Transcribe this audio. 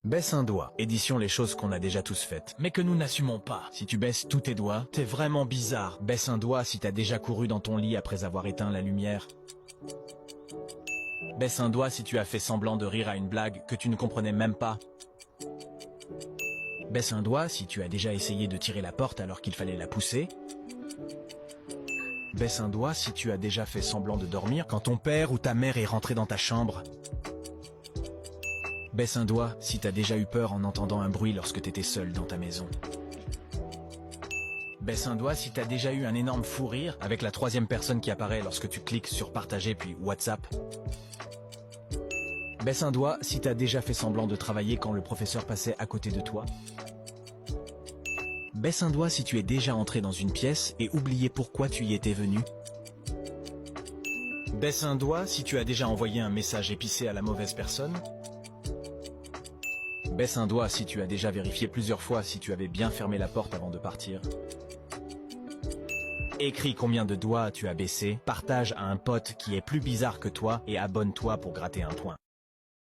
Baisse un doigt. Édition les choses qu'on a déjà tous faites, mais que nous n'assumons pas. Si tu baisses tous tes doigts, t'es vraiment bizarre. Baisse un doigt si t'as déjà couru dans ton lit après avoir éteint la lumière. Baisse un doigt si tu as fait semblant de rire à une blague que tu ne comprenais même pas. Baisse un doigt si tu as déjà essayé de tirer la porte alors qu'il fallait la pousser. Baisse un doigt si tu as déjà fait semblant de dormir quand ton père ou ta mère est rentré dans ta chambre. Baisse un doigt si t'as déjà eu peur en entendant un bruit lorsque t'étais seul dans ta maison. Baisse un doigt si t'as déjà eu un énorme fou rire avec la troisième personne qui apparaît lorsque tu cliques sur partager puis WhatsApp. Baisse un doigt si t'as déjà fait semblant de travailler quand le professeur passait à côté de toi. Baisse un doigt si tu es déjà entré dans une pièce et oublié pourquoi tu y étais venu. Baisse un doigt si tu as déjà envoyé un message épicé à la mauvaise personne. Baisse un doigt si tu as déjà vérifié plusieurs fois si tu avais bien fermé la porte avant de partir. Écris combien de doigts tu as baissé, partage à un pote qui est plus bizarre que toi et abonne-toi pour gratter un point.